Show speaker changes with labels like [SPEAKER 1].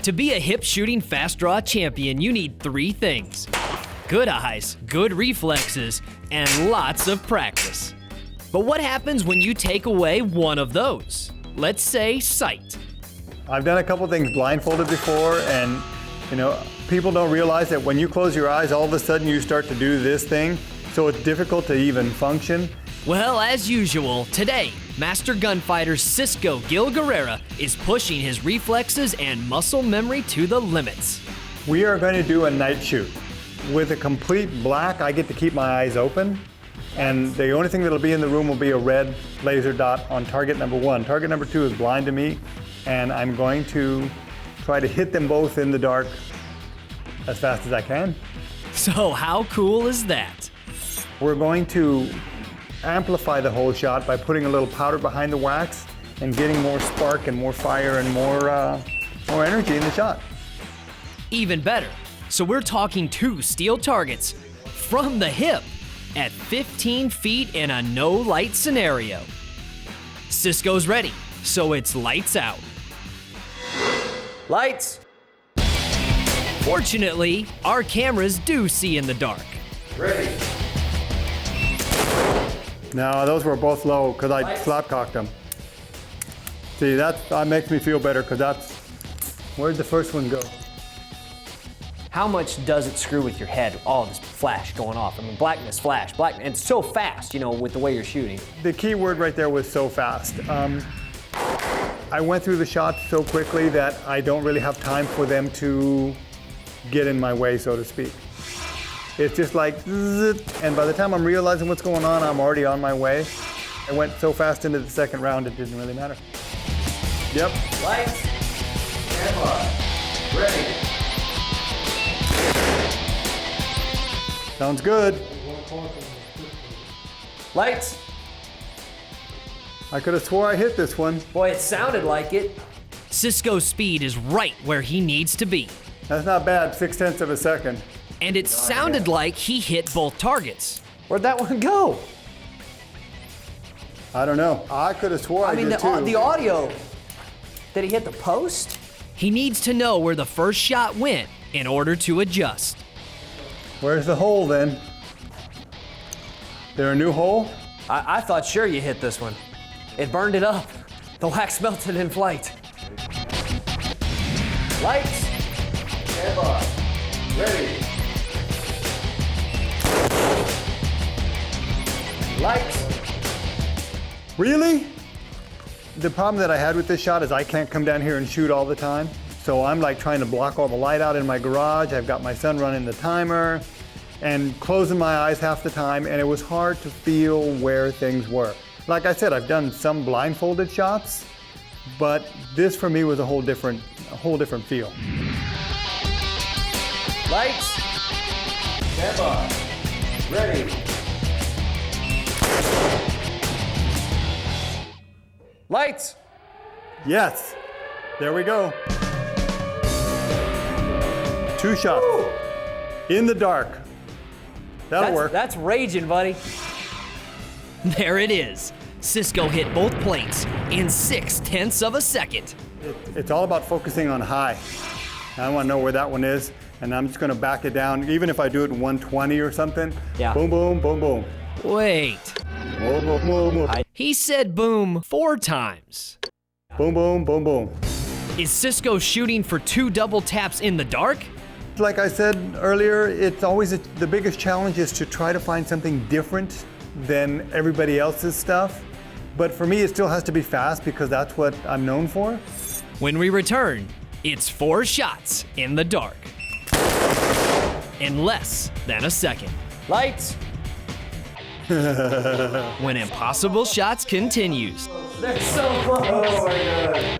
[SPEAKER 1] To be a hip shooting fast draw champion, you need 3 things: good eyes, good reflexes, and lots of practice. But what happens when you take away one of those? Let's say sight.
[SPEAKER 2] I've done a couple things blindfolded before, and people don't realize that when you close your eyes, all of a sudden you start to do this thing, so it's difficult to even function.
[SPEAKER 1] Well, as usual, today, Master Gunfighter Cisko Gil Guerrera is pushing his reflexes and muscle memory to the limits.
[SPEAKER 2] We are going to do a night shoot. With a complete black, I get to keep my eyes open, and the only thing that'll be in the room will be a red laser dot on target number 1. Target number 2 is blind to me, and I'm going to try to hit them both in the dark as fast as I can.
[SPEAKER 1] So how cool is that?
[SPEAKER 2] We're going to amplify the whole shot by putting a little powder behind the wax and getting more spark and more fire and more energy in the shot.
[SPEAKER 1] Even better. So we're talking 2 steel targets from the hip at 15 feet in a no light scenario. Cisko's ready, so it's lights out.
[SPEAKER 3] Lights.
[SPEAKER 1] Fortunately, our cameras do see in the dark.
[SPEAKER 3] Ready.
[SPEAKER 2] No, those were both low because I slap cocked them. See, that makes me feel better because that's, where'd the first one go?
[SPEAKER 3] How much does it screw with your head? All this flash going off. I mean, blackness, flash, black, and it's so fast, with the way you're shooting.
[SPEAKER 2] The key word right there was so fast. I went through the shots so quickly that I don't really have time for them to get in my way, so to speak. It's just like, zzz, and by the time I'm realizing what's going on, I'm already on my way. I went so fast into the second round, it didn't really matter. Yep.
[SPEAKER 3] Lights. Camera. Ready.
[SPEAKER 2] Sounds good.
[SPEAKER 3] Lights.
[SPEAKER 2] I could have swore I hit this one.
[SPEAKER 3] Boy, it sounded like it.
[SPEAKER 1] Cisko's speed is right where he needs to be.
[SPEAKER 2] That's not bad, 0.6 of a second.
[SPEAKER 1] And it sounded like he hit both targets.
[SPEAKER 3] Where'd that one go?
[SPEAKER 2] I don't know. I could have swore I did too.
[SPEAKER 3] The audio. Did he hit the post?
[SPEAKER 1] He needs to know where the first shot went in order to adjust.
[SPEAKER 2] Where's the hole then? There a new hole?
[SPEAKER 3] I thought sure you hit this one. It burned it up. The wax melted in flight. Lights. Camera. Ready. Lights.
[SPEAKER 2] Really? The problem that I had with this shot is I can't come down here and shoot all the time. So I'm like trying to block all the light out in my garage. I've got my son running the timer and closing my eyes half the time, and it was hard to feel where things were. Like I said, I've done some blindfolded shots, but this for me was a whole different feel.
[SPEAKER 3] Lights. Camera. Ready. Lights.
[SPEAKER 2] Yes, there we go. 2 shots.
[SPEAKER 3] Woo.
[SPEAKER 2] In the dark. That'll work.
[SPEAKER 3] That's raging, buddy.
[SPEAKER 1] There it is. Cisko hit both plates in 0.6 of a second.
[SPEAKER 2] It's all about focusing on high. I want to know where that one is, and I'm just going to back it down. Even if I do it in 120 or something.
[SPEAKER 3] Yeah.
[SPEAKER 2] Boom, boom, boom, boom.
[SPEAKER 1] Wait.
[SPEAKER 2] Boom, boom, boom, boom.
[SPEAKER 1] He said boom 4 times.
[SPEAKER 2] Boom, boom, boom, boom.
[SPEAKER 1] Is Cisko shooting for 2 double taps in the dark?
[SPEAKER 2] Like I said earlier, it's always the biggest challenge is to try to find something different than everybody else's stuff. But for me, it still has to be fast because that's what I'm known for.
[SPEAKER 1] When we return, it's 4 shots in the dark. In less than a second.
[SPEAKER 3] Lights.
[SPEAKER 1] When Impossible Shots continues.
[SPEAKER 3] They're so close. Oh my God.